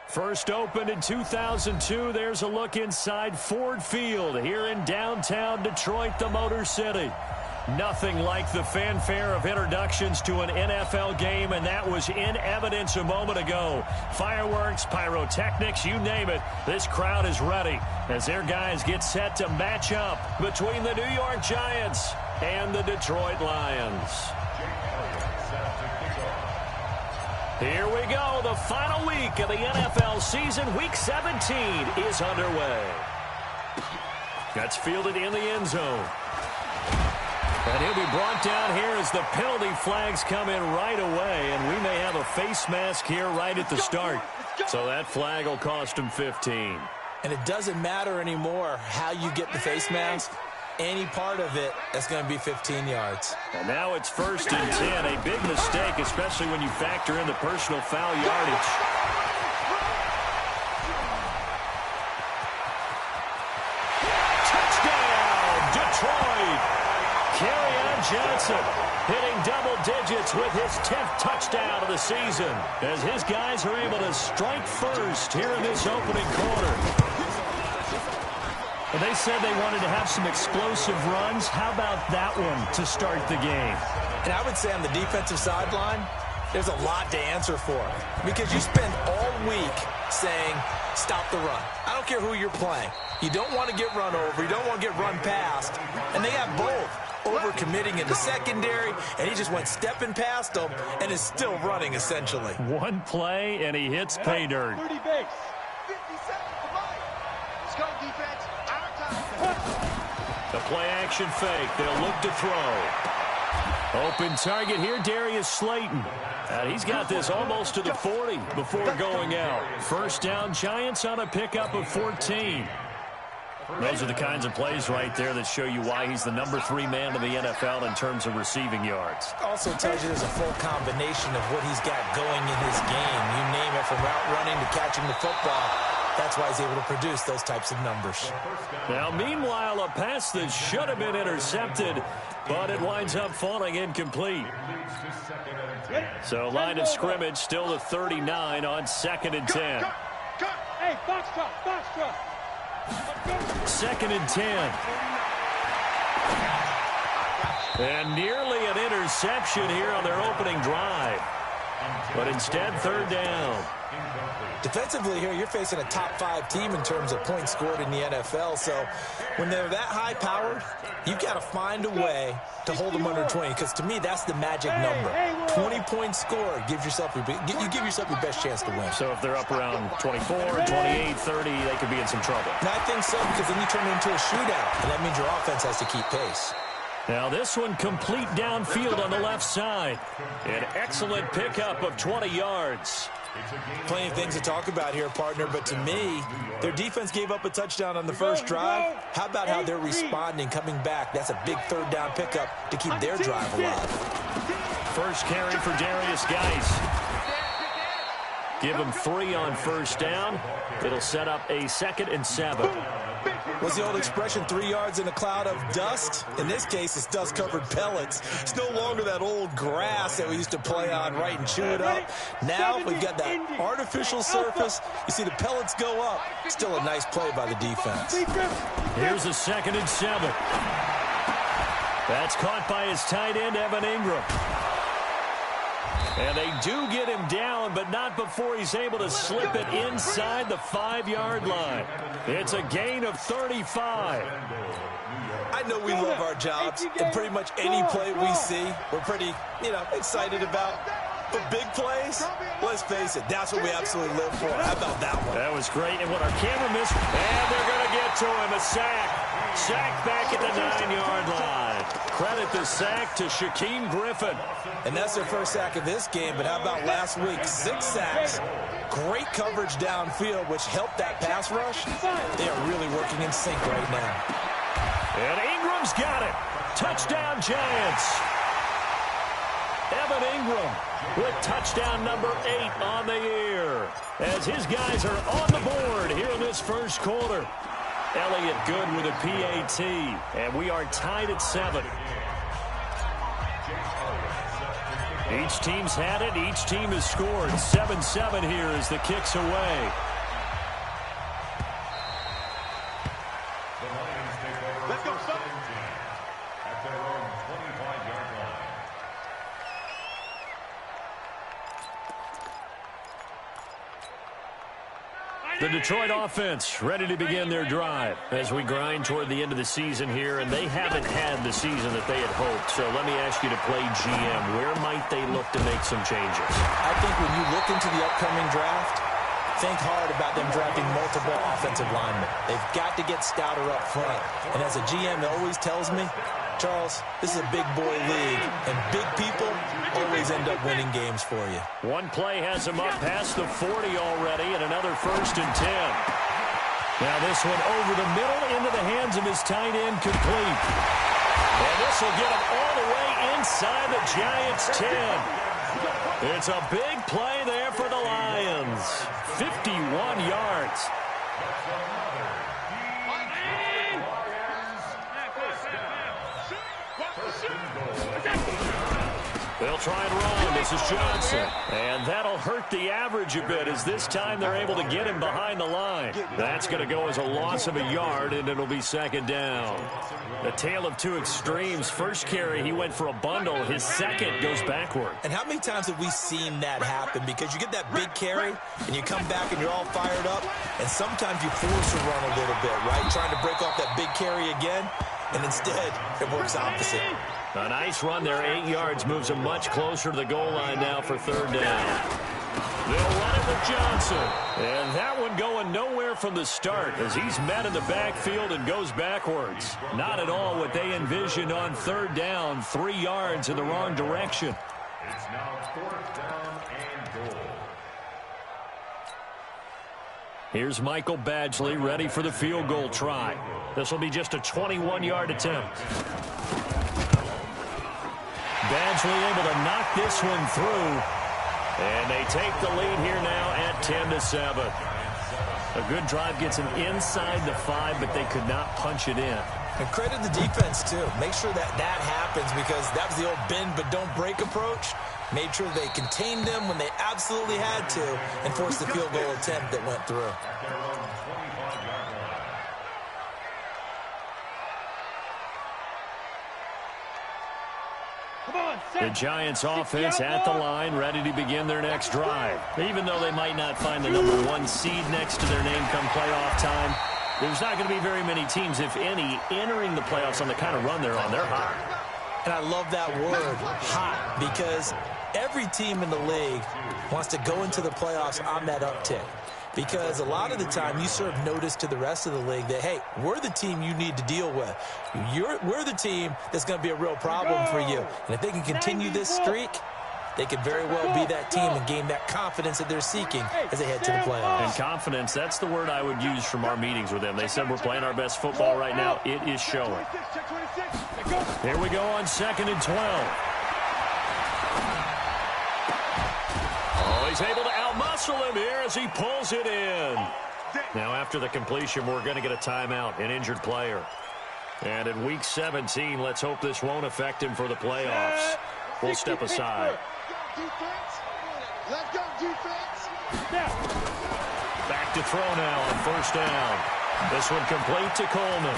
First opened in 2002, there's a look inside Ford Field here in downtown Detroit, the Motor City. Nothing like the fanfare of introductions to an NFL game, and that was in evidence a moment ago. Fireworks, pyrotechnics, you name it. This crowd is ready as their guys get set to match up between the New York Giants and the Detroit Lions. Here we go. The final week of the NFL season. Week 17 is underway. That's fielded in the end zone. And he'll be brought down here as the penalty flags come in right away. And we may have a face mask here right at the start. So that flag will cost him 15. And it doesn't matter anymore how you get the face mask. Any part of it, that's going to be 15 yards. And now it's 1st and 10. A big mistake, especially when you factor in the personal foul yardage. Touchdown, Detroit! Kerryon Johnson hitting double digits with his 10th touchdown of the season as his guys are able to strike first here in this opening quarter. Well, they said they wanted to have some explosive runs. How about that one to start the game? And I would say on the defensive sideline, there's a lot to answer for because you spend all week saying, stop the run. I don't care who you're playing. You don't want to get run over. You don't want to get run past. And they have both. Over-committing in the secondary, and he just went stepping past them and is still running, essentially. One play, and he hits pay dirt. 30 base. 50 seconds to play. Let's go, defense. Our time. The play-action fake. They'll look to throw. Open target here, Darius Slayton. And he's got this almost to the 40 before going out. First down, Giants on a pickup of 14. Those are the kinds of plays right there that show you why he's the number 3 man in the NFL in terms of receiving yards. Also tells you there's a full combination of what he's got going in his game. You name it, from route running to catching the football. That's why he's able to produce those types of numbers. Now, meanwhile, a pass that should have been intercepted, but it winds up falling incomplete. So line of scrimmage still the 39 on 2nd and 10. Hey, box truck. 2nd and 10. And nearly an interception here on their opening drive. But instead, 3rd down. Defensively here, you're facing a top 5 team in terms of points scored in the NFL. So when they're that high-powered, you've got to find a way to hold them under 20. Because to me, that's the magic number. 20 points scored gives yourself you give yourself your best chance to win. So if they're up around 24, 28, 30, they could be in some trouble. And I think so, because then you turn it into a shootout. And that means your offense has to keep pace. Now this one complete downfield on the left side. An excellent pickup of 20 yards. Plenty of things to talk about here, partner, but to me, their defense gave up a touchdown on the first drive. How about how they're responding, coming back? That's a big 3rd down pickup to keep their drive alive. First carry for Darius Geis. Give him 3 on 1st down. It'll set up a 2nd and 7. What's the old expression, 3 yards in a cloud of dust? In this case, it's dust-covered pellets. It's no longer that old grass that we used to play on, right, and chew it up. Now we've got that artificial surface. You see the pellets go up. Still a nice play by the defense. Here's a 2nd and 7. That's caught by his tight end, Evan Ingram. And they do get him down, but not before he's able to slip it inside the 5-yard line. It's a gain of 35. I know we love our jobs, and pretty much any play we see, we're pretty, excited about. But big plays, let's face it, that's what we absolutely live for. How about that one? That was great. And what our camera missed, and they're going to get to him, a sack. Sack back at the 9-yard line. Credit the sack to Shaquem Griffin. And that's their first sack of this game, but how about last week? 6 sacks, great coverage downfield, which helped that pass rush. They are really working in sync right now. And Ingram's got it. Touchdown, Giants. Evan Ingram with touchdown number 8 on the year as his guys are on the board here in this first quarter. Elliott Good with a PAT, and we are tied at 7. Each team's had it. Each team has scored. 7-7 here as the kick's away. Let's go, son. At their own 25-yard line. The Detroit offense ready to begin their drive as we grind toward the end of the season here, and they haven't had the season that they had hoped. So let me ask you to play GM. Where might they look to make some changes? I think when you look into the upcoming draft, think hard about them drafting multiple offensive linemen. They've got to get stouter up front. And as a GM always tells me, Charles, this is a big boy league, and big people always end up winning games for you. One play has him up past the 40 already, and another 1st and 10. Now this one over the middle into the hands of his tight end, complete. And this will get him all the way inside the Giants' 10. It's a big play there for the Lions. 51 yards. They'll try and run. This is Johnson. And that'll hurt the average a bit as this time they're able to get him behind the line. That's going to go as a loss of a yard, and it'll be 2nd down. A tale of two extremes. First carry, he went for a bundle. His second goes backward. And how many times have we seen that happen? Because you get that big carry, and you come back and you're all fired up, and sometimes you force a run a little bit, right? Trying to break off that big carry again, and instead it works opposite. A nice run there, 8 yards, moves him much closer to the goal line now for 3rd down. They'll run it with Johnson. And that one going nowhere from the start as he's met in the backfield and goes backwards. Not at all what they envisioned on 3rd down, 3 yards in the wrong direction. It's now 4th down and goal. Here's Michael Badgley ready for the field goal try. This will be just a 21-yard attempt. Badgley able to knock this one through. And they take the lead here now at 10-7. A good drive gets them inside the 5, but they could not punch it in. And credit the defense, too. Make sure that happens because that was the old bend but don't break approach. Made sure they contained them when they absolutely had to and forced the field goal attempt that went through. The Giants offense at the line, ready to begin their next drive. Even though they might not find the number 1 seed next to their name come playoff time, there's not going to be very many teams, if any, entering the playoffs on the kind of run they're on. They're hot. And I love that word, hot, because every team in the league wants to go into the playoffs on that uptick. Because a lot of the time you serve notice to the rest of the league that, hey, we're the team you need to deal with. We're the team that's going to be a real problem for you. And if they can continue this streak, they could very well be that team and gain that confidence that they're seeking as they head to the playoffs. And confidence, that's the word I would use from our meetings with them. They said we're playing our best football right now. It is showing. Here we go on 2nd and 12. Oh, he's able to outmuscle him here as he pulls it in. Now, after the completion, we're going to get a timeout, an injured player. And in Week 17, let's hope this won't affect him for the playoffs. We'll step aside. Let's go, defense. Back to throw now on 1st down. This one complete to Coleman.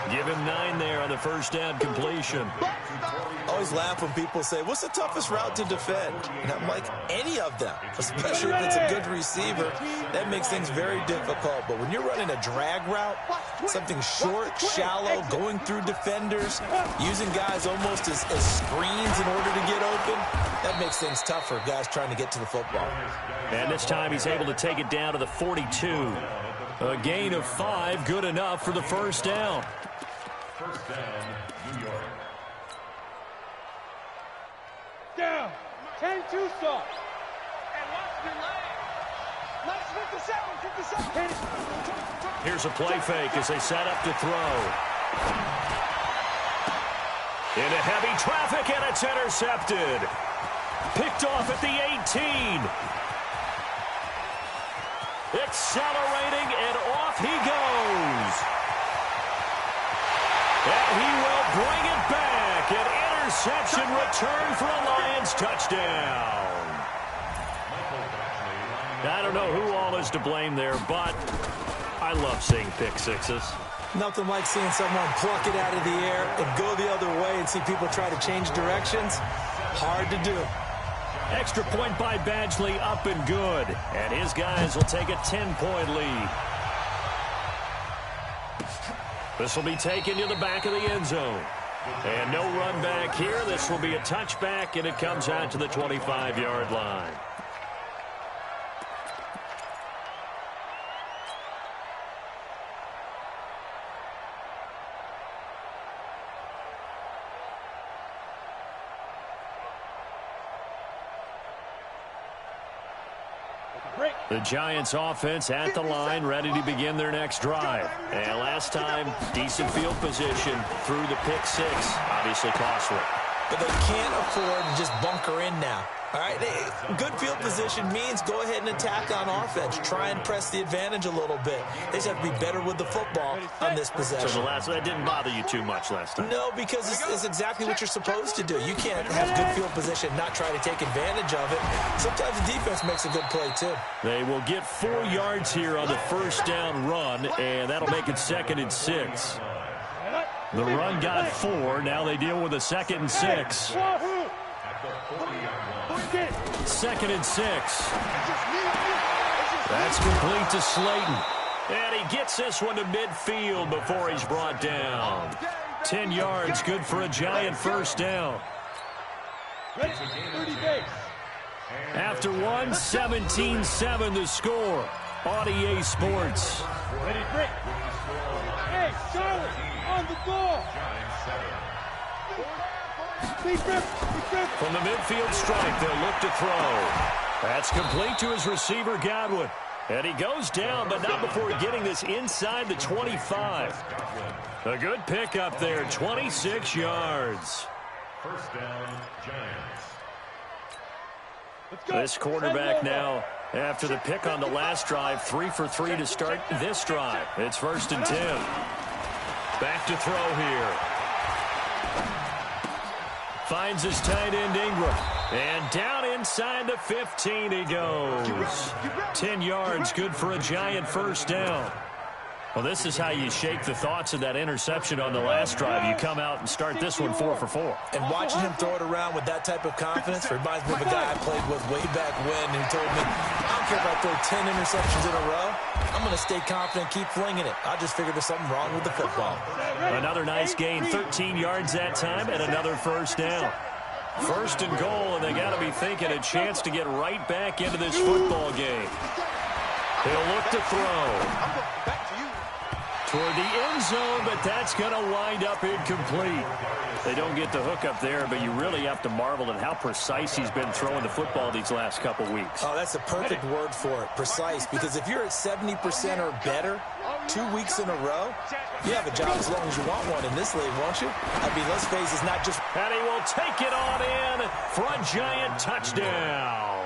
Give him 9 there on the 1st down completion. Always laugh when people say, what's the toughest route to defend? And I'm like, any of them, especially if it's a good receiver. That makes things very difficult. But when you're running a drag route, something short, shallow, going through defenders, using guys almost as screens in order to get open, that makes things tough for guys trying to get to the football. And this time he's able to take it down to the 42. A gain of 5, good enough for the 1st down. 1st down, New York. Down. 10-2 stop. And watch the leg. Let's 57. Here's a play fake as they set up to throw. Into heavy traffic, and it's intercepted. Picked off at the 18. Accelerating, and off he goes. And he will bring it back. An interception, return for a Lions touchdown. I don't know who all is to blame there, but I love seeing pick sixes. Nothing like seeing someone pluck it out of the air and go the other way and see people try to change directions. Hard to do. Extra point by Badgley, up and good. And his guys will take a 10-point lead. This will be taken to the back of the end zone. And no run back here. This will be a touchback, and it comes out to the 25-yard line. The Giants offense at the line, ready to begin their next drive. And last time, decent field position through the pick six. Obviously costly. But they can't afford to just bunker in now. All right, good field position means go ahead and attack on offense. Try and press the advantage a little bit. They just have to be better with the football on this possession. So that didn't bother you too much last time? No, because it's exactly what you're supposed to do. You can't have good field position and not try to take advantage of it. Sometimes the defense makes a good play, too. They will get 4 yards here on the first down run, and that'll make it 2nd and 6. The run got 4. Now they deal with a 2nd and 6. 2nd and 6. That's complete to Slayton. And he gets this one to midfield before he's brought down. 10 yards, good for a Giant first down. After one, 17-7 the score on EA Sports. Hey, Charlie, on the ball. From the midfield stripe, they'll look to throw. That's complete to his receiver, Godwin. And he goes down, but not before getting this inside the 25. A good pickup there, 26 yards. First down, Giants. This quarterback now, after the pick on the last drive, 3 for 3 to start this drive. It's 1st and 10. Back to throw here. Finds his tight end, Ingram. And down inside the 15 he goes. 10 yards, good for a Giant first down. Well, this is how you shake the thoughts of that interception on the last drive. You come out and start this one 4 for 4. And watching him throw it around with that type of confidence reminds me of a guy I played with way back when who told me, I don't care if I throw 10 interceptions in a row. I'm going to stay confident, keep flinging it. I just figured there's something wrong with the football. Another nice gain, 13 yards that time, and another first down. 1st and goal, and they got to be thinking a chance to get right back into this football game. He'll look to throw. Toward the end zone, but that's going to wind up incomplete. They don't get the hook up there, but you really have to marvel at how precise he's been throwing the football these last couple weeks. Oh, that's the perfect word for it, precise, because if you're at 70% or better 2 weeks in a row, you have a job as long as you want one in this league, won't you? I mean, let's face it, it's not just... And he will take it on in for a Giant touchdown.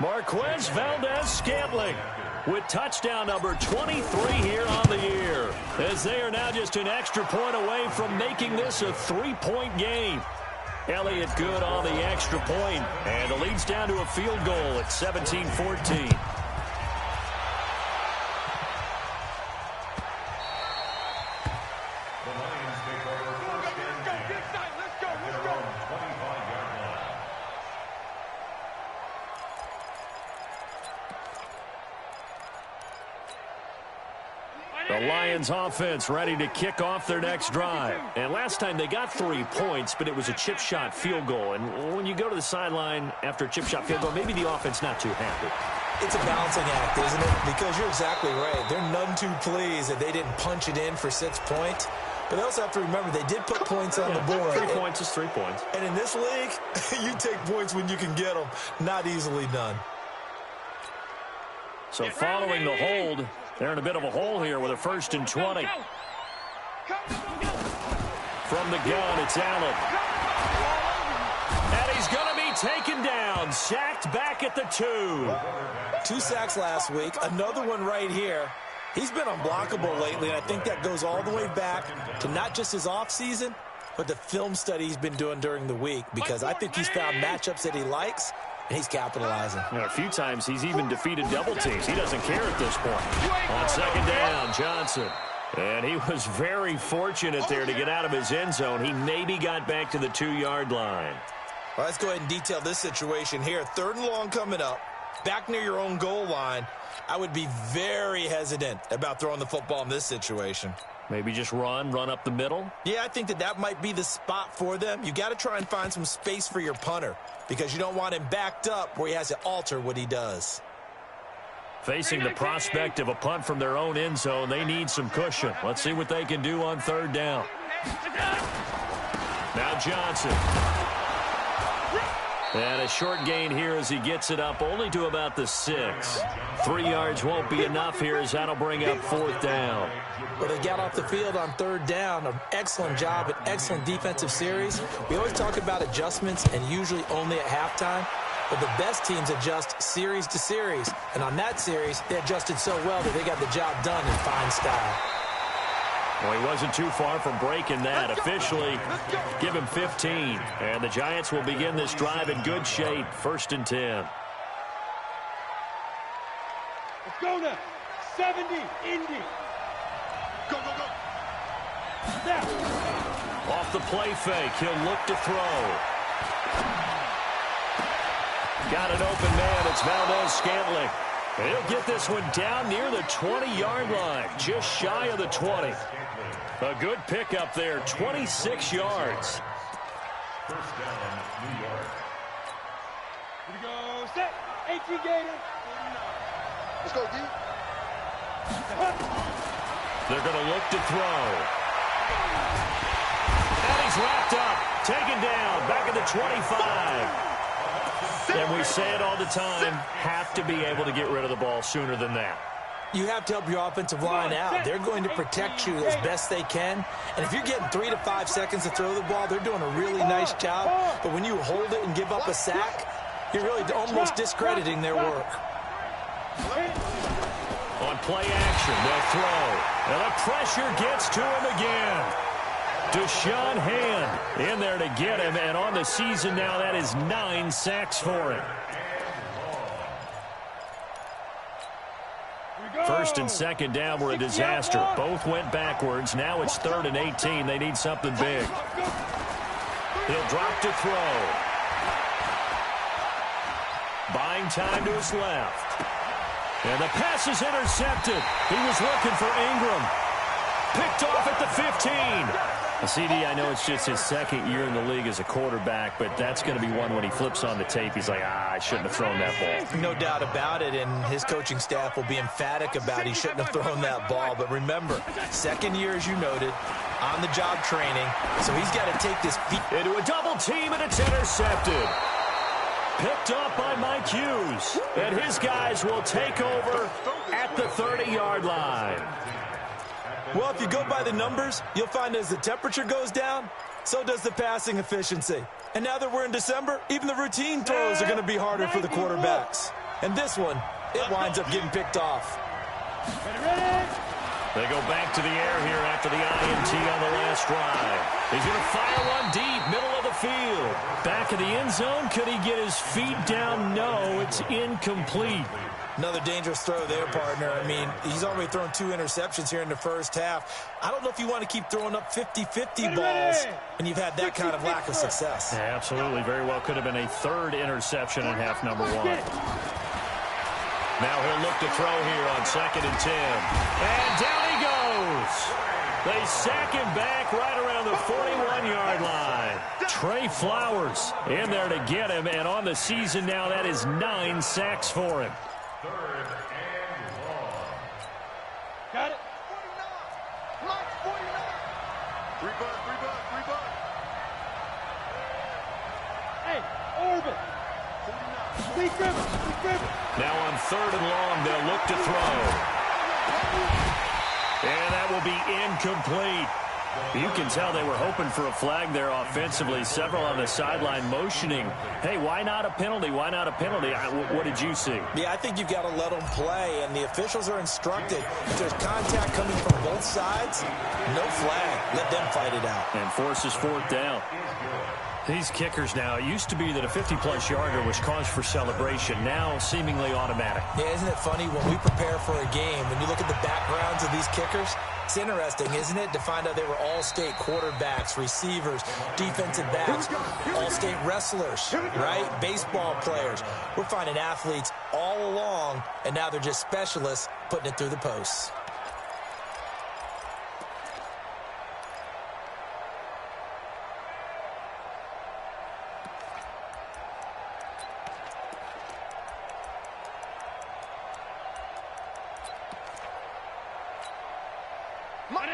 Marquez Valdez-Scantling with touchdown number 23 here on the year, as they are now just an extra point away from making this a 3-point game. Elliott good on the extra point, and it leads down to a field goal at 17-14. The Lions offense ready to kick off their next drive. And last time they got 3 points, but it was a chip shot field goal. And when you go to the sideline after a chip shot field goal, maybe the offense not too happy. It's a balancing act, isn't it? Because you're exactly right. They're none too pleased that they didn't punch it in for 6 points. But they also have to remember they did put points on the board. 3 points is 3 points. And in this league, you take points when you can get them. Not easily done. So following the hold, they're in a bit of a hole here with a 1st and 20. From the gun, it's Allen. And he's going to be taken down, sacked back at the 2. 2 sacks last week, another one right here. He's been unblockable lately, and I think that goes all the way back to not just his offseason, with the film study he's been doing during the week, because I think he's found matchups that he likes, and he's capitalizing. And a few times he's even defeated double teams. He doesn't care at this point. On second down, Johnson. And he was very fortunate there to get out of his end zone. He maybe got back to the 2-yard line. Well, let's go ahead and detail this situation here. 3rd and long coming up, back near your own goal line. I would be very hesitant about throwing the football in this situation. Maybe just run up the middle? Yeah, I think that might be the spot for them. You got to try and find some space for your punter, because you don't want him backed up where he has to alter what he does. Facing the prospect of a punt from their own end zone, they need some cushion. Let's see what they can do on 3rd down. Now Johnson. And a short gain here as he gets it up only to about the 6. 3 yards won't be enough here as that'll bring up 4th down. Well, they got off the field on 3rd down. An excellent job, an excellent defensive series. We always talk about adjustments and usually only at halftime. But the best teams adjust series to series. And on that series, they adjusted so well that they got the job done in fine style. Well, he wasn't too far from breaking that. Officially, give him 15. And the Giants will begin this drive in good shape. 1st and 10. Let's go now. 70, Indy. Go, go, go. Snap. Off the play fake, he'll look to throw. Got an open man. It's Valdez-Scantling. He'll get this one down near the 20-yard line, just shy of the 20. A good pickup there, 26 yards. 1st down, New York. Here we go. Set. 18 Gator. Let's go, D. They're going to look to throw. And he's wrapped up, taken down, back at the 25. And we say it all the time, have to be able to get rid of the ball sooner than that. You have to help your offensive line out. They're going to protect you as best they can. And if you're getting 3 to 5 seconds to throw the ball, they're doing a really nice job. But when you hold it and give up a sack, you're really almost discrediting their work. On play action, they'll throw. And the pressure gets to him again. Deshaun Hand in there to get him, and on the season now, that is 9 sacks for him. 1st and 2nd down were a disaster. Both went backwards. Now it's 3rd and 18. They need something big. He'll drop to throw. Buying time to his left. And the pass is intercepted. He was looking for Ingram. Picked off at the 15. CD, I know it's just his 2nd year in the league as a quarterback, but that's going to be one when he flips on the tape. He's like, I shouldn't have thrown that ball. No doubt about it, and his coaching staff will be emphatic about he shouldn't have thrown that ball. But remember, 2nd year, as you noted, on-the-job training, so he's got to take this feet into a double team, and it's intercepted. Picked up by Mike Hughes, and his guys will take over at the 30-yard line. Well, if you go by the numbers, you'll find as the temperature goes down, so does the passing efficiency. And now that we're in December, even the routine throws are going to be harder for the quarterbacks. And this one, it winds up getting picked off. They go back to the air here after the INT on the last drive. He's going to fire one deep, middle of the field. Back of the end zone, could he get his feet down? No, it's incomplete. Another dangerous throw there, partner. I mean, he's already thrown 2 interceptions here in the 1st half. I don't know if you want to keep throwing up 50-50 balls, and you've had that kind of lack of success. Yeah, absolutely. Very well could have been a 3rd interception in half number 1. Now he'll look to throw here on 2nd and 10. And down he goes. They sack him back right around the 41-yard line. Trey Flowers in there to get him, and on the season now, that is 9 sacks for him. 3rd and long. Got it. 49. Come on, 49. 3 buck. Hey, Orbit. 49. Lee Griffin. Now on 3rd and long, they'll look to throw. And that will be incomplete. You can tell they were hoping for a flag there offensively. Several on the sideline motioning, hey, why not a penalty? Why not a penalty? What did you see? Yeah, I think you've got to let them play, and the officials are instructed. If there's contact coming from both sides, no flag. Let them fight it out. And forces fourth down. These kickers now, it used to be that a 50-plus yarder was cause for celebration. Now, seemingly automatic. Yeah, isn't it funny? When we prepare for a game, when you look at the backgrounds of these kickers, it's interesting, isn't it, to find out they were all-state quarterbacks, receivers, defensive backs, all-state wrestlers, right? Baseball players. We're finding athletes all along, and now they're just specialists putting it through the posts.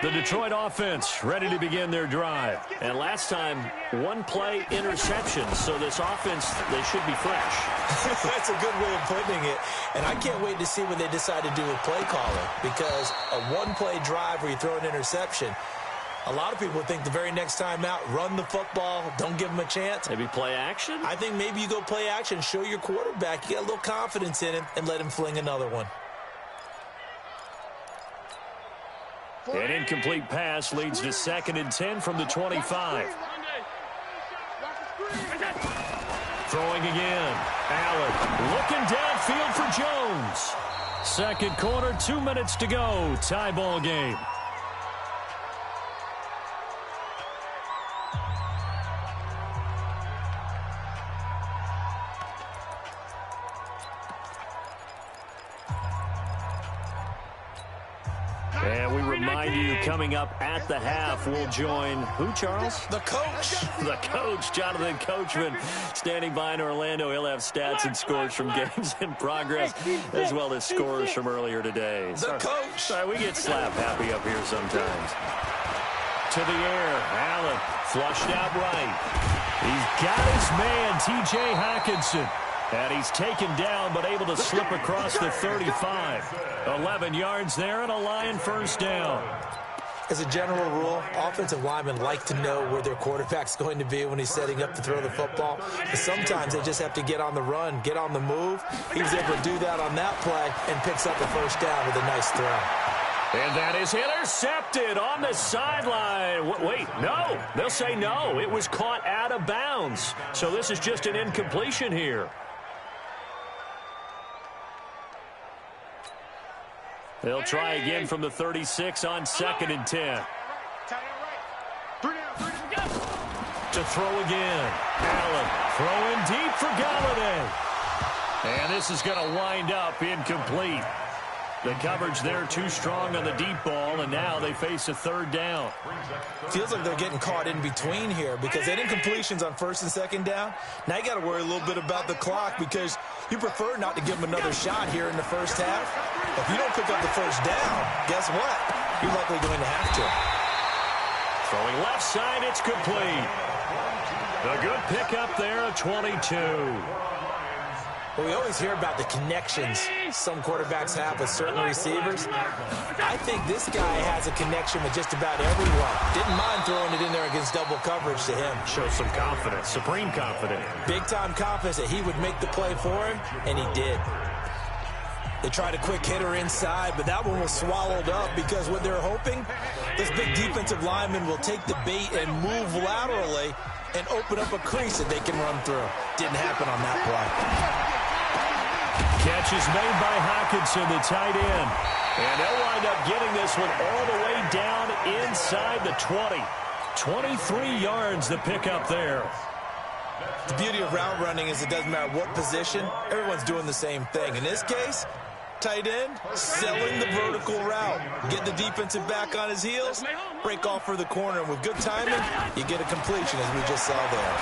The Detroit offense ready to begin their drive. And last time, one-play interception. So this offense, they should be fresh. That's a good way of putting it. And I can't wait to see what they decide to do with play calling. Because a one-play drive where you throw an interception, a lot of people think the very next time out, run the football, don't give them a chance. Maybe play action? I think maybe you go play action, show your quarterback. You got a little confidence in him, and let him fling another one. An incomplete pass leads to 2nd and 10 from the 25. Throwing again. Allen looking downfield for Jones. Second quarter, 2 minutes to go. Tie ball game. And we remind you, coming up at the half, we'll join who, Charles? The coach. The coach, Jonathan Coachman, standing by in Orlando. He'll have stats and scores from games in progress, as well as scores from earlier today. The coach. Sorry, we get slap happy up here sometimes. To the air, Allen flushed out right. He's got his man, T.J. Hockenson. And he's taken down, but able to slip across the 35. 11 yards there and a Lion first down. As a general rule, offensive linemen like to know where their quarterback's going to be when he's setting up to throw the football. But sometimes they just have to get on the run, get on the move. He was able to do that on that play and picks up a first down with a nice throw. And that is intercepted on the sideline. Wait, no. They'll say no. It was caught out of bounds. So this is just an incompletion here. They'll try again from the 36 on 2nd and 10. To throw again. Allen throwing deep for Galladay. And this is going to wind up incomplete. The coverage there too strong on the deep ball, and now they face a third down. Feels like they're getting caught in between here because they had incompletions on 1st and 2nd down. Now you got to worry a little bit about the clock because you prefer not to give them another shot here in the first half. If you don't pick up the first down, guess what? You're likely going to have to. Throwing left side, it's complete. A good pickup there, a 22. Well, we always hear about the connections some quarterbacks have with certain receivers. I think this guy has a connection with just about everyone. Didn't mind throwing it in there against double coverage to him. Shows some confidence, supreme confidence. Big-time confidence that he would make the play for him, and he did. They tried a quick hitter inside, but that one was swallowed up because what they're hoping, this big defensive lineman will take the bait and move laterally and open up a crease that they can run through. Didn't happen on that play. Catch is made by Hockenson, the tight end. And they'll wind up getting this one all the way down inside the 20. 23 yards the pickup there. The beauty of route running is it doesn't matter what position, everyone's doing the same thing. In this case, tight end, selling the vertical route. Get the defensive back on his heels, break off for the corner. And with good timing, you get a completion as we just saw there.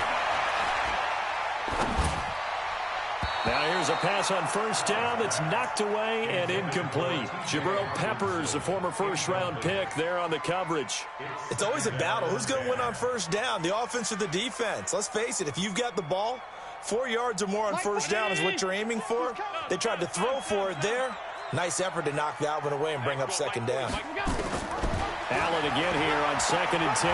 Now here's a pass on first down that's knocked away and incomplete. Jabril Peppers, the former first-round pick, there on the coverage. It's always a battle. Who's going to win on first down, the offense or the defense? Let's face it, if you've got the ball, 4 yards or more on first down is what you're aiming for. They tried to throw for it there. Nice effort to knock that one away and bring up second down. Allen again here on 2nd and 10.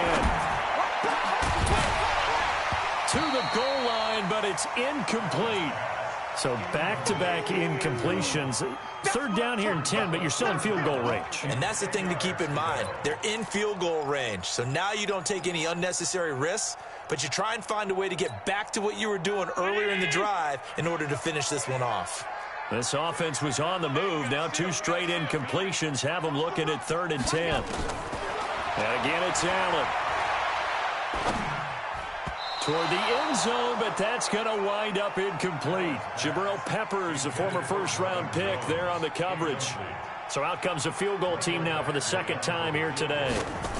To the goal line, but it's incomplete. So back-to-back incompletions. 3rd down here and 10, but you're still in field goal range. And that's the thing to keep in mind. They're in field goal range. So now you don't take any unnecessary risks, but you try and find a way to get back to what you were doing earlier in the drive in order to finish this one off. This offense was on the move. Now 2 straight incompletions have them looking at 3rd and 10. And again, it's Allen. Toward the end zone, but that's going to wind up incomplete. Jabril Peppers, a former first-round pick, there on the coverage. So out comes a field goal team now for the 2nd time here today.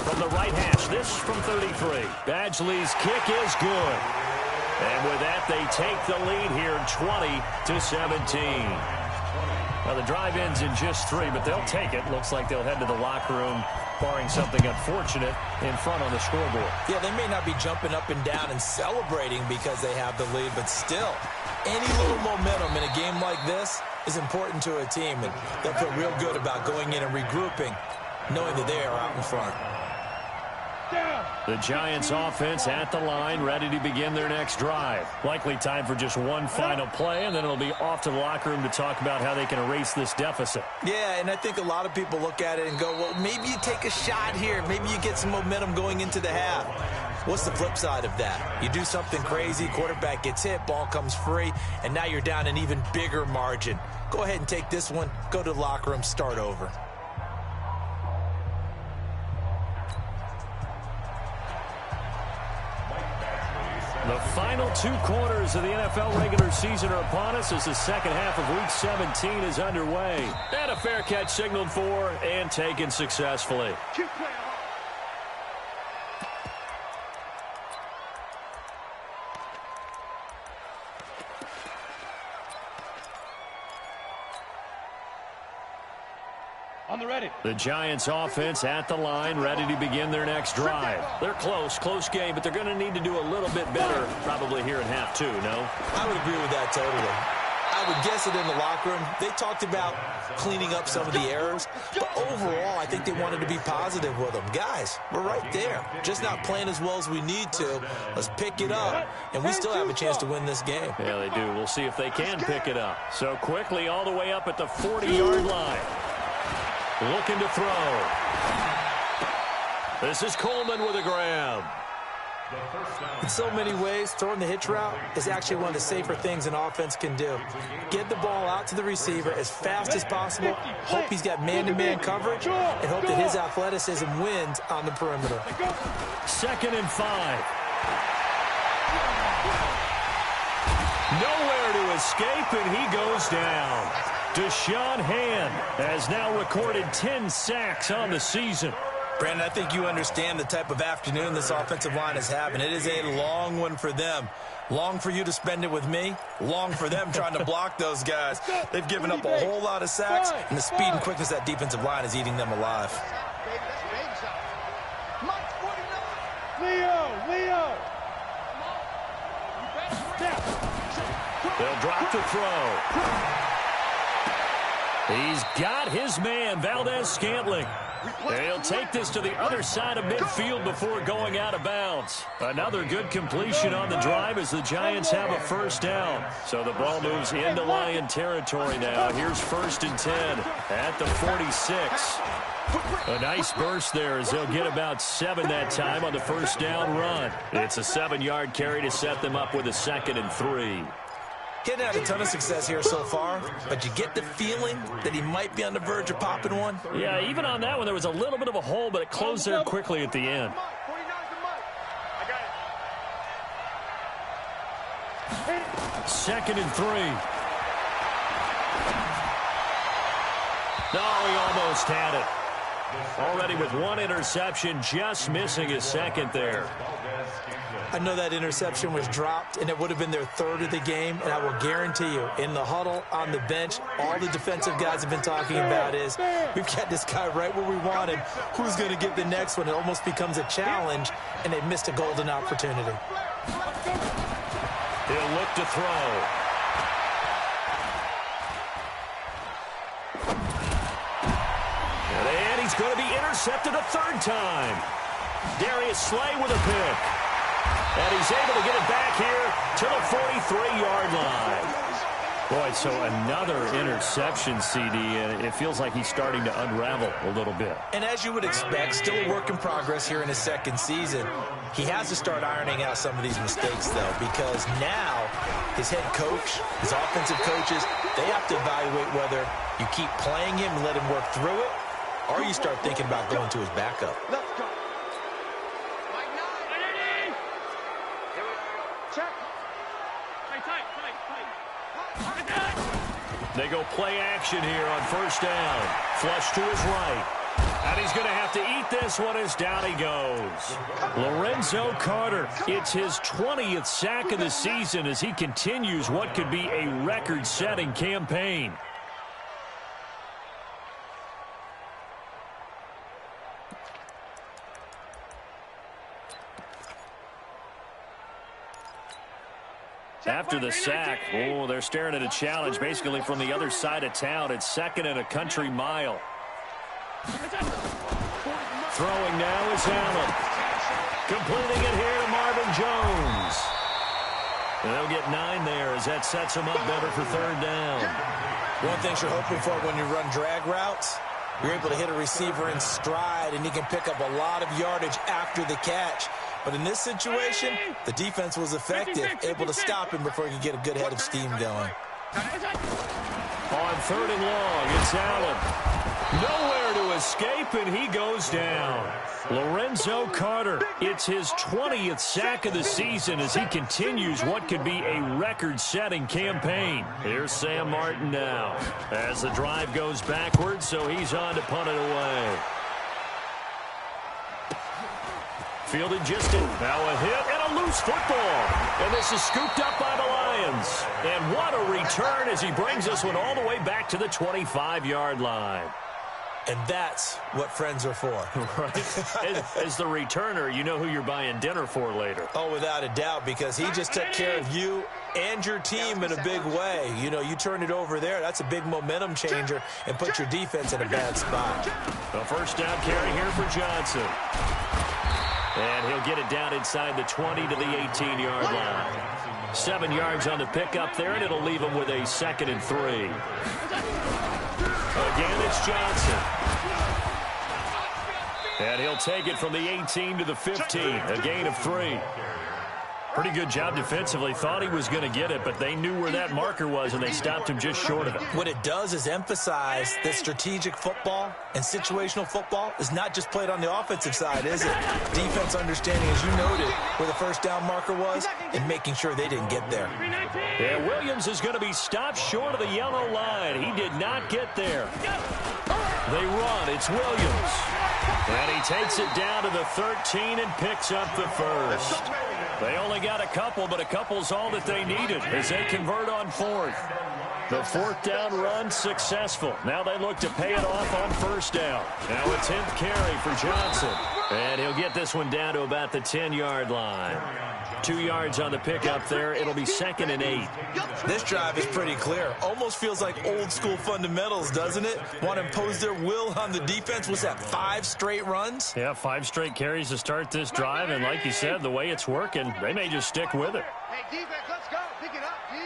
From the right hash, this from 33. Badgley's kick is good. And with that, they take the lead here, 20-17. Now, the drive ends in just 3, but they'll take it. Looks like they'll head to the locker room, barring something unfortunate, in front on the scoreboard. Yeah, they may not be jumping up and down and celebrating because they have the lead, but still, any little momentum in a game like this is important to a team, and they'll feel real good about going in and regrouping, knowing that they are out in front. The Giants offense at the line, ready to begin their next drive. Likely time for just one final play, and then it'll be off to the locker room to talk about how they can erase this deficit. Yeah, and I think a lot of people look at it and go, well, maybe you take a shot here. Maybe you get some momentum going into the half. What's the flip side of that? You do something crazy, quarterback gets hit, ball comes free, and now you're down an even bigger margin. Go ahead and take this one, go to the locker room, start over. The final 2 quarters of the NFL regular season are upon us as the second half of Week 17 is underway. And a fair catch signaled for and taken successfully. On the ready. The Giants offense at the line, ready to begin their next drive. They're close game, but they're going to need to do a little bit better probably here in half 2, no? I would agree with that totally. I would guess it in the locker room. They talked about cleaning up some of the errors, but overall, I think they wanted to be positive with them. Guys, we're right there. Just not playing as well as we need to. Let's pick it up, and we still have a chance to win this game. Yeah, they do. We'll see if they can pick it up. So quickly all the way up at the 40-yard line. Looking to throw. This is Coleman with a grab. In so many ways, throwing the hitch route is actually one of the safer things an offense can do. Get the ball out to the receiver as fast as possible, hope he's got man-to-man coverage, and hope that his athleticism wins on the perimeter. 2nd and 5. Nowhere to escape, and he goes down. Deshaun Hand has now recorded 10 sacks on the season. Brandon, I think you understand the type of afternoon this offensive line is having. It is a long one for them. Long for you to spend it with me. Long for them trying to block those guys. They've given up a whole lot of sacks, and the speed and quickness of that defensive line is eating them alive. Leo! They'll drop to throw. He's got his man, Valdez-Scantling. He'll take this to the other side of midfield before going out of bounds. Another good completion on the drive as the Giants have a first down. So the ball moves into Lion territory now. Here's 1st and 10 at the 46. A nice burst there as they'll get about 7 that time on the first down run. It's a 7-yard carry to set them up with a 2nd and 3. Getting had a ton of success here so far, but you get the feeling that he might be on the verge of popping one. Yeah, even on that one, there was a little bit of a hole, but it closed there quickly at the end. 2nd and 3. No, he almost had it. Already with 1 interception, just missing his 2nd there. I know that interception was dropped, and it would have been their 3rd of the game, and I will guarantee you, in the huddle, on the bench, all the defensive guys have been talking about is, we've got this guy right where we want him. Who's going to get the next one? It almost becomes a challenge, and they missed a golden opportunity. He'll look to throw. And he's going to be intercepted a third time. Darius Slay with a pick. And he's able to get it back here to the 43-yard line. Boy, so another interception, CD, and it feels like he's starting to unravel a little bit. And as you would expect, still a work in progress here in his second season. He has to start ironing out some of these mistakes, though, because now his head coach, his offensive coaches, they have to evaluate whether you keep playing him and let him work through it, or you start thinking about going to his backup. Let's go. Check. They go play action here on first down. Flush to his right. And he's going to have to eat this one as down he goes. Lorenzo Carter, it's his 20th sack of the season as he continues what could be a record-setting campaign. After the sack, they're staring at a challenge basically from the other side of town. It's second and a country mile. Throwing now is Allen. Completing it here to Marvin Jones. And they'll get 9 there as that sets them up better for third down. One thing you're hoping for when you run drag routes, you're able to hit a receiver in stride, and he can pick up a lot of yardage after the catch. But in this situation, the defense was effective, able to stop him before he could get a good head of steam going. On third and long, it's Allen. Nowhere to escape, and he goes down. Lorenzo Carter, it's his 20th sack of the season as he continues what could be a record-setting campaign. Here's Sam Martin now as the drive goes backwards, so he's on to punt it away. Fielded just in. Now a hit and a loose football. And this is scooped up by the Lions. And what a return as he brings this one all the way back to the 25-yard line. And that's what friends are for. Right? As the returner, you know who you're buying dinner for later. Oh, without a doubt, because he just took care of you and your team in a big way. You know, you turn it over there, that's a big momentum changer and put your defense in a bad spot. The first down carry here for Johnson. And he'll get it down inside the 20 to the 18-yard line. 7 yards on the pickup there, and it'll leave him with a 2nd and 3. Again, it's Johnson. And he'll take it from the 18 to the 15, a gain of 3. Pretty good job defensively. Thought he was going to get it, but they knew where that marker was, and they stopped him just short of it. What it does is emphasize that strategic football and situational football is not just played on the offensive side, is it? Defense understanding, as you noted, where the first down marker was and making sure they didn't get there. Yeah, Williams is going to be stopped short of the yellow line. He did not get there. They run. It's Williams. And he takes it down to the 13 and picks up the first. They only got a couple, but a couple's all that they needed as they convert on fourth. The fourth down run successful. Now they look to pay it off on first down. Now a 10th carry for Johnson. And he'll get this one down to about the 10-yard line. 2 yards on the pickup there. It'll be 2nd and 8. This drive is pretty clear. Almost feels like old school fundamentals, doesn't it? Want to impose their will on the defense. Was that 5 straight runs? Yeah, 5 straight carries to start this drive. And like you said, the way it's working, they may just stick with it. Hey, defense, let's go. Pick it up, D.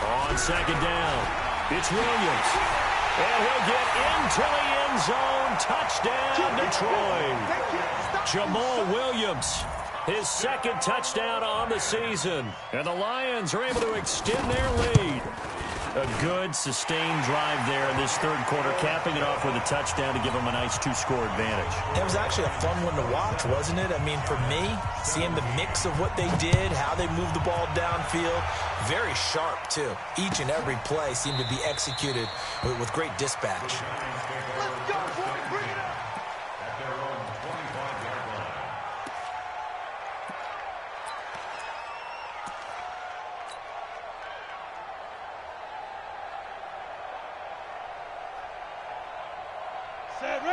On second down, it's Williams. And he'll get into the end zone. Touchdown, Detroit. Jamal Williams, his 2nd touchdown on the season. And the Lions are able to extend their lead. A good, sustained drive there in this third quarter, capping it off with a touchdown to give them a nice 2-score advantage. It was actually a fun one to watch, wasn't it? I mean, for me, seeing the mix of what they did, how they moved the ball downfield, very sharp, too. Each and every play seemed to be executed with great dispatch. Let's go, boy. Bring it up. At their own 25-yard line.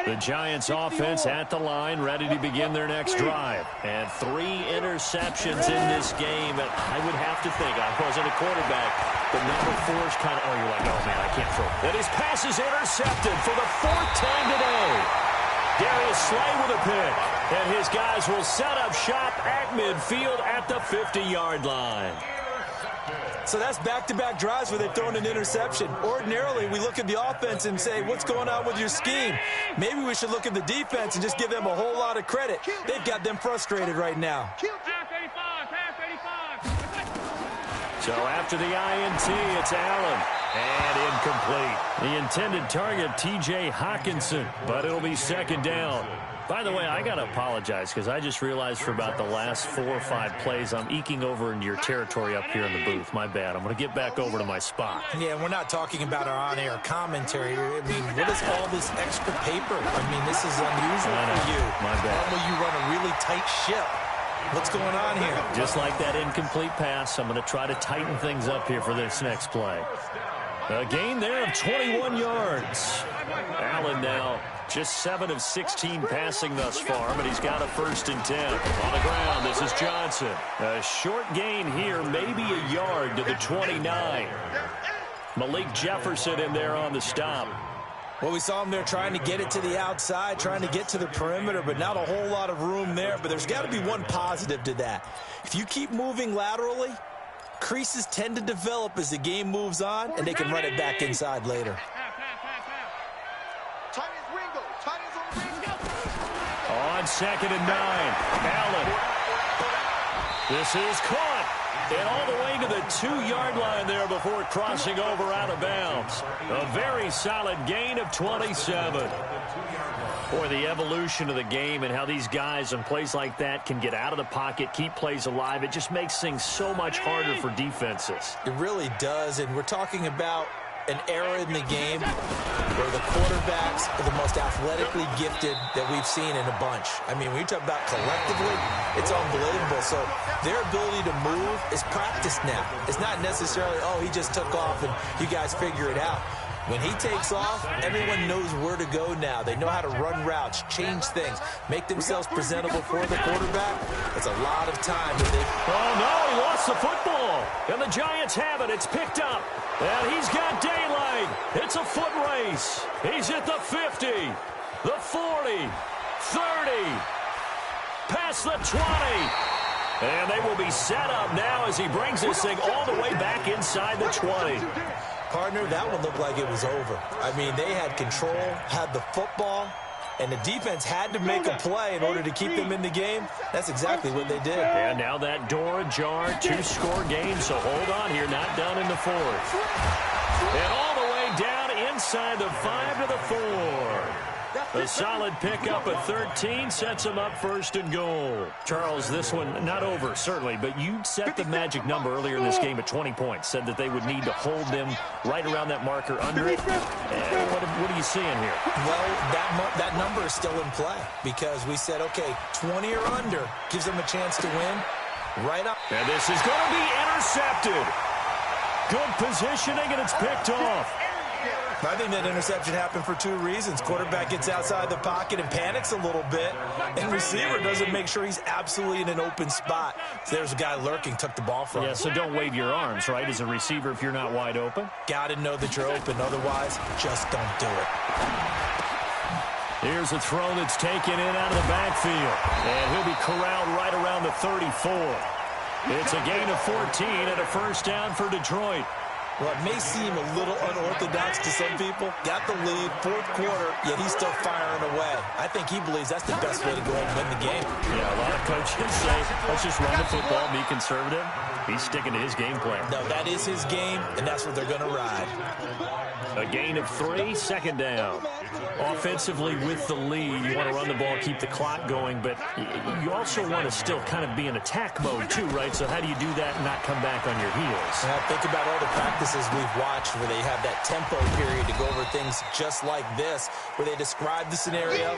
The Giants offense at the line, ready to begin their next drive. And 3 interceptions in this game. And I would have to think, I wasn't a quarterback, but number 4 is kind of, oh, you're like, oh, man, I can't throw. And his pass is intercepted for the 4th time today. Darius Slay with a pick. And his guys will set up shop at midfield at the 50-yard line. So that's back-to-back drives where they've thrown an interception. Ordinarily, we look at the offense and say, what's going on with your scheme? Maybe we should look at the defense and just give them a whole lot of credit. They've got them frustrated right now. So after the INT, it's Allen. And incomplete. The intended target, T.J. Hawkinson, but it'll be 2nd down. By the way, I got to apologize because I just realized for about the last 4 or 5 plays, I'm eking over into your territory up here in the booth. My bad. I'm going to get back over to my spot. Yeah, we're not talking about our on-air commentary. I mean, what is all this extra paper? I mean, this is unusual for you. My bad. Normally you run a really tight ship. What's going on here? Just like that incomplete pass, I'm going to try to tighten things up here for this next play. A gain there of 21 yards. Allen now just 7 of 16 passing thus far, but he's got a 1st and 10. On the ground, this is Johnson. A short gain here, maybe a yard to the 29. Malik Jefferson in there on the stop. Well, we saw him there trying to get it to the outside, trying to get to the perimeter, but not a whole lot of room there. But there's got to be one positive to that. If you keep moving laterally, creases tend to develop as the game moves on, and they can run it back inside later. On 2nd and 9, Allen. This is caught. And all the way to the 2-yard line there before crossing over out of bounds. A very solid gain of 27. Boy, the evolution of the game and how these guys in plays like that can get out of the pocket, keep plays alive, it just makes things so much harder for defenses. It really does, and we're talking about an era in the game where the quarterbacks are the most athletically gifted that we've seen in a bunch. I mean, when you talk about collectively, it's unbelievable. So their ability to move is practiced now. It's not necessarily, oh, he just took off and you guys figure it out. When he takes off, everyone knows where to go now. They know how to run routes, change things, make themselves presentable for the quarterback. It's a lot of time. Oh, no, he lost the football. And the Giants have it. It's picked up. And he's got daylight. It's a foot race. He's at the 50, the 40, 30, past the 20. And they will be set up now as he brings this thing all the way back inside the 20. Partner, that one looked like it was over. I mean, they had control, had the football, and the defense had to make a play in order to keep them in the game. That's exactly what they did. And now that door ajar, 2-score game, so hold on here, not done in the 4th. And all the way down inside the 5 to the 4. A solid pickup at 13 sets him up 1st and goal. Charles, this one not over, certainly, but you set the magic number earlier in this game at 20 points, said that they would need to hold them right around that marker under it. What are you seeing here? Well, that number is still in play because we said, okay, 20 or under gives them a chance to win right up. And this is going to be intercepted. Good positioning, and it's picked off. I think that interception happened for 2 reasons. Quarterback gets outside the pocket and panics a little bit, and receiver doesn't make sure he's absolutely in an open spot. So there's a guy lurking, took the ball from him. Yeah, so don't wave your arms, right, as a receiver if you're not wide open. Got to know that you're open. Otherwise, just don't do it. Here's a throw that's taken in out of the backfield, and he'll be corralled right around the 34. It's a gain of 14 and a 1st down for Detroit. Well, it may seem a little unorthodox to some people. Got the lead, 4th quarter, yet he's still firing away. I think he believes that's the best way to go and win the game. Yeah, a lot of coaches say, let's just run the football, be conservative. He's sticking to his game plan. No, that is his game, and that's what they're going to ride. A gain of 3, 2nd down. Offensively with the lead, you want to run the ball, keep the clock going, but you also want to still kind of be in attack mode too, right? So how do you do that and not come back on your heels? Think about all the practice practices we've watched where they have that tempo period to go over things just like this, where they describe the scenario,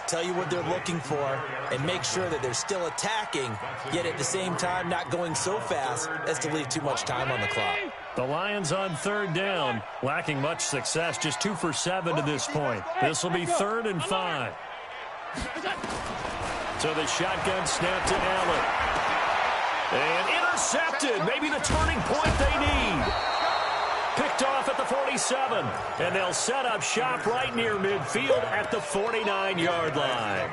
tell you what they're looking for, and make sure that they're still attacking, yet at the same time not going so fast as to leave too much time on the clock. The Lions on third down, lacking much success, just 2 for 7 to this point. This will be 3rd and 5. So the shotgun snap to Allen. And intercepted, maybe the turning point they need. Picked off at the 47, and they'll set up shop right near midfield at the 49-yard line.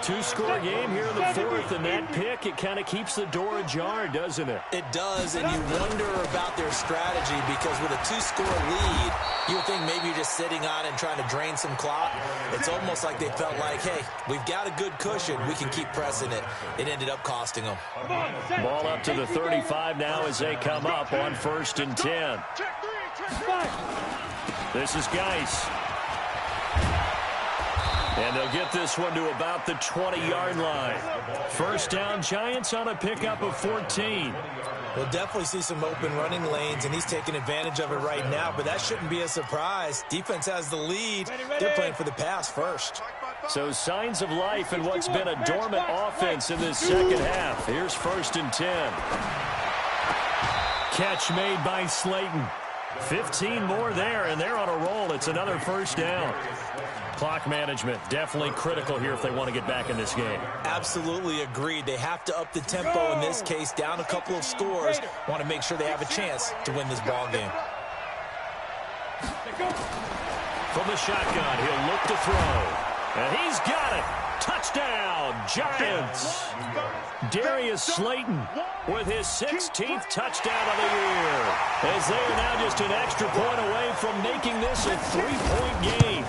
Two-score game here in the 4th, and that pick, it kind of keeps the door ajar, doesn't it? It does, and you wonder about their strategy because with a 2-score lead, you would think maybe you're just sitting on it and trying to drain some clock. It's almost like they felt like, hey, we've got a good cushion. We can keep pressing it. It ended up costing them. Ball up to the 35 now as they come up on 1st and 10. This is Geis. And they'll get this one to about the 20-yard line. First down, Giants on a pickup of 14. We'll definitely see some open running lanes, and he's taking advantage of it right now, but that shouldn't be a surprise. Defense has the lead. They're playing for the pass first. So signs of life in what's been a dormant offense in this second half. Here's 1st and 10. Catch made by Slayton. 15 more there, and they're on a roll. It's another first down. Clock management definitely critical here if they want to get back in this game. Absolutely agreed. They have to up the tempo in this case, down a couple of scores. Want to make sure they have a chance to win this ball game. From the shotgun, he'll look to throw. And he's got it. Touchdown, Giants. Darius Slayton with his 16th touchdown of the year, as they are now just an extra point away from making this a 3-point game.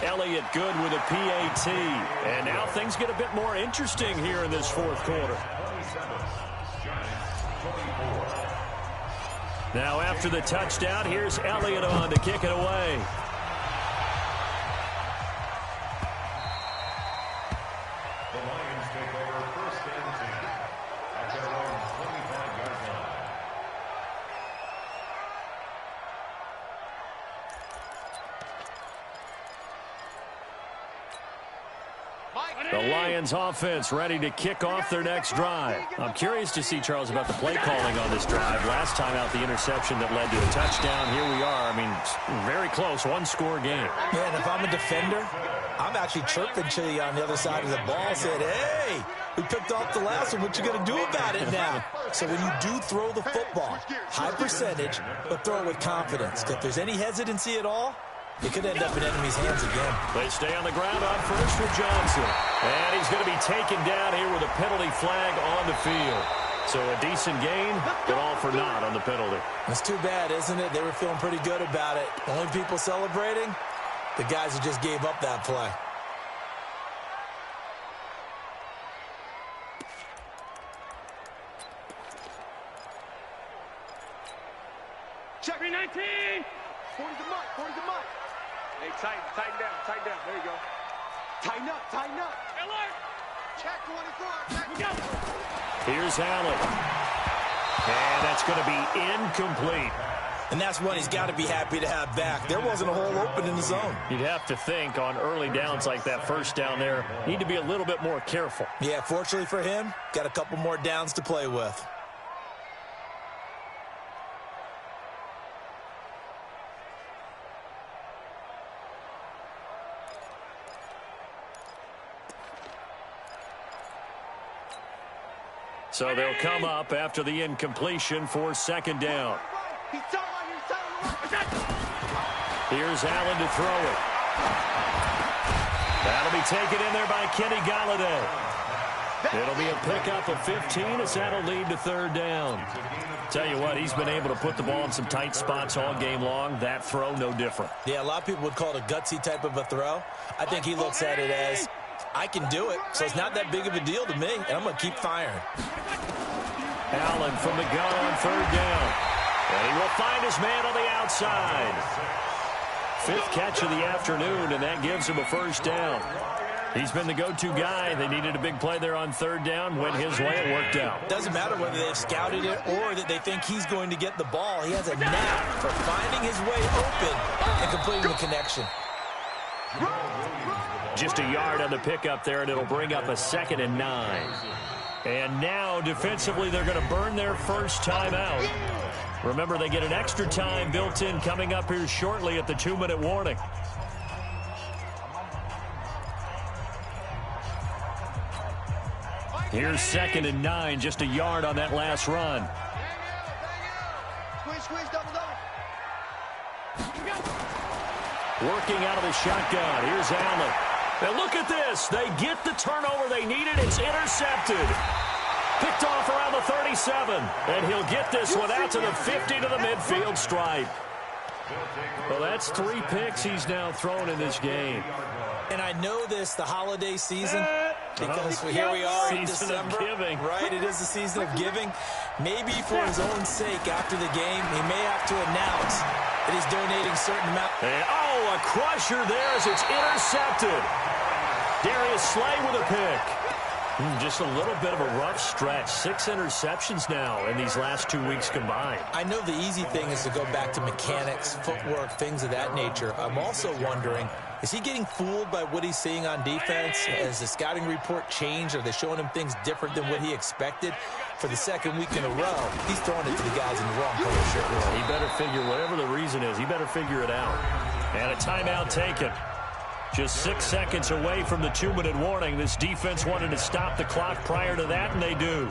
Elliott good with a PAT. And now things get a bit more interesting here in this 4th quarter. Now after the touchdown, here's Elliott on to kick it away. The Lions take over 1st and 10 at their own 25-yard line. The Lions offense ready to kick off their next drive. I'm curious to see, Charles, about the play calling on this drive. Last time out, the interception that led to a touchdown. Here we are. I mean, very close, 1-score game. Yeah, and if I'm a defender, I'm actually chirping to you on the other side of the ball, saying, hey, we picked off the last one. What you going to do about it now? So when you do throw the football, high percentage, but throw it with confidence. If there's any hesitancy at all, it could end up in enemy's hands again. They stay on the ground on first for Johnson. And he's going to be taken down here with a penalty flag on the field. So a decent gain, but all for naught on the penalty. It's too bad, isn't it? They were feeling pretty good about it. Only people celebrating, the guys who just gave up that play. Check me 19. 40 the mic, 40 the mic. Hey, tighten down. There you go. Tighten up. Alert. Check 24, check. We go. Here's Allen. And that's going to be incomplete. And that's one he's got to be happy to have back. There wasn't a hole open in the zone. You'd have to think on early downs like that first down there, need to be a little bit more careful. Yeah, fortunately for him, got a couple more downs to play with. So they'll come up after the incompletion for 2nd down. He's sideline. Here's Allen to throw it. That'll be taken in there by Kenny Golladay. It'll be a pickup of 15 as that'll lead to 3rd down. Tell you what, he's been able to put the ball in some tight spots all game long. That throw, no different. Yeah, a lot of people would call it a gutsy type of a throw. I think he looks at it as, I can do it, so it's not that big of a deal to me, and I'm going to keep firing. Allen from the gun on 3rd down. And he will find his man on the outside. 5th catch of the afternoon, and that gives him a first down. He's been the go-to guy. They needed a big play there on third down. Went his way. It worked out. Doesn't matter whether they've scouted it or that they think he's going to get the ball. He has a knack for finding his way open and completing the connection. Just a yard on the pickup there, and it'll bring up a 2nd and 9. And now, defensively, they're going to burn their first timeout. Remember, they get an extra time built in coming up here shortly at the 2-minute warning. Here's 2nd and 9, just a yard on that last run. Squeeze, double. Working out of the shotgun. Here's Allen. And look at this. They get the turnover they needed. It's intercepted. Picked off around the 37. And he'll get this one out to the 50 to the midfield stripe. Well, that's 3 picks he's now thrown in this game. And I know this, the holiday season, because here we are in December. Giving. Right, it is the season of giving. Maybe for his own sake after the game, he may have to announce that he's donating a certain amount. And, a crusher there as it's intercepted. Darius Slay with a pick. Just a little bit of a rough stretch. 6 interceptions now in these last 2 weeks combined. I know the easy thing is to go back to mechanics, footwork, things of that nature. I'm also wondering, is he getting fooled by what he's seeing on defense? Has the scouting report changed? Are they showing him things different than what he expected? For the 2nd week in a row, he's throwing it to the guys in the wrong color shirt. He better figure, whatever the reason is, he better figure it out. And a timeout taken. Just 6 seconds away from the 2-minute warning. This defense wanted to stop the clock prior to that, and they do.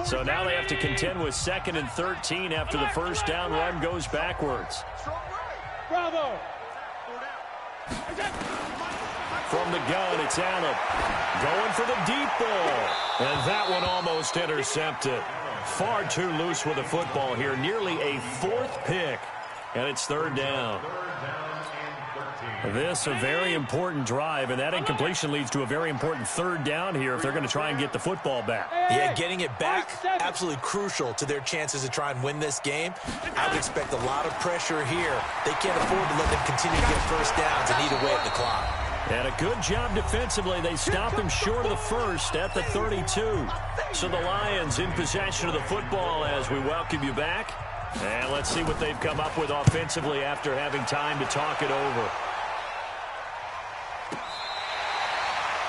So now they have to contend with 2nd and 13 after the first down run goes backwards. Bravo. From the gun, it's Allen. Going for the deep ball. And that one almost intercepted. Far too loose with the football here. Nearly a 4th pick. And it's 3rd down. This a very important drive, and that incompletion leads to a very important 3rd down here if they're going to try and get the football back. Yeah, getting it back, absolutely crucial to their chances to try and win this game. I would expect a lot of pressure here. They can't afford to let them continue to get first downs and eat away at the clock. And a good job defensively. They stop him short of the first at the 32. So the Lions in possession of the football as we welcome you back. And let's see what they've come up with offensively after having time to talk it over.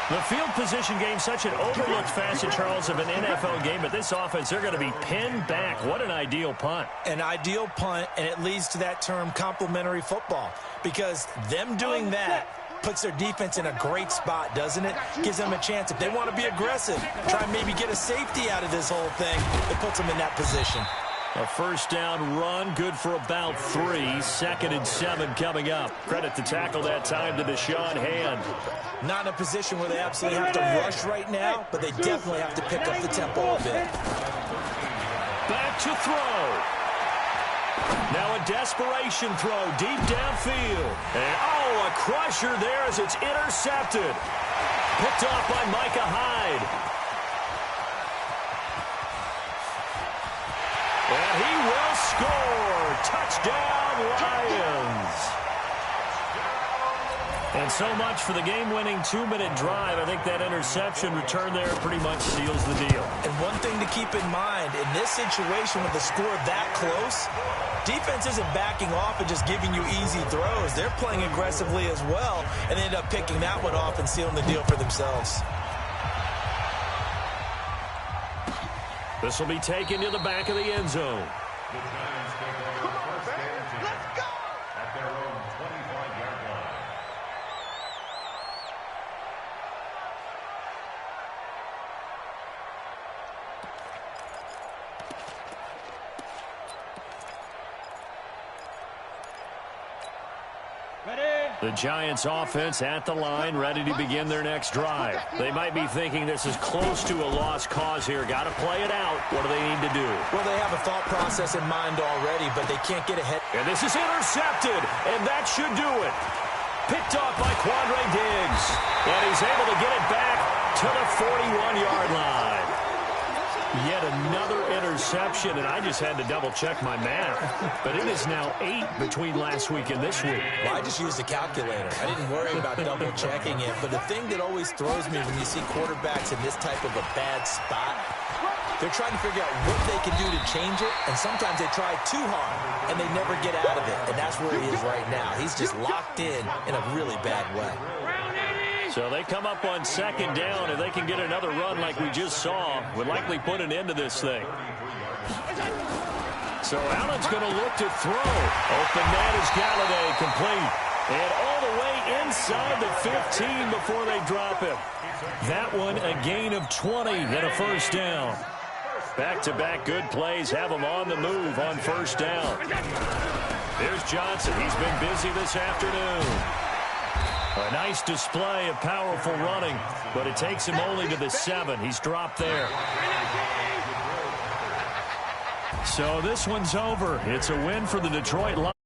The field position game, such an overlooked facet, Charles, of an NFL game. But this offense, they're going to be pinned back. What an ideal punt. An ideal punt, and it leads to that term complementary football. Because them doing that puts their defense in a great spot, doesn't it? Gives them a chance. If they want to be aggressive, try and maybe get a safety out of this whole thing, it puts them in that position. A first down run, good for about 3. 2nd and 7 coming up. Credit to tackle that time to Deshaun Hand. Not in a position where they absolutely have to rush right now, but they definitely have to pick up the tempo a bit. Back to throw. Now a desperation throw deep downfield. And a crusher there as it's intercepted. Picked off by Micah Hyde. And he will score. Touchdown, Lions. And so much for the game-winning 2-minute drive. I think that interception return there pretty much seals the deal. And one thing to keep in mind, in this situation with the score that close, defense isn't backing off and just giving you easy throws. They're playing aggressively as well, and they end up picking that one off and sealing the deal for themselves. This will be taken to the back of the end zone. The Giants take over first and 10 at their own 25-yard line. The Giants offense at the line, ready to begin their next drive. They might be thinking this is close to a lost cause here. Got to play it out. What do they need to do? Well, they have a thought process in mind already, but they can't get ahead. And this is intercepted, and that should do it. picked off by Quandre Diggs. And he's able to get it back to the 41-yard line. Yet another interception, and I just had to double-check my math. But it is now 8 between last week and this week. Well, I just used a calculator. I didn't worry about double-checking it. But the thing that always throws me when you see quarterbacks in this type of a bad spot, they're trying to figure out what they can do to change it, and sometimes they try too hard, and they never get out of it. And that's where he is right now. He's just locked in a really bad way. So they come up on second down, and they can get another run like we just saw. Would likely put an end to this thing. So Allen's going to look to throw. Open man is Galladay, complete. And all the way inside the 15 before they drop him. That one a gain of 20 and a first down. Back-to-back good plays have him on the move on first down. There's Johnson. He's been busy this afternoon. A nice display of powerful running, but it takes him only to the 7. He's dropped there. So this one's over. It's a win for the Detroit Lions.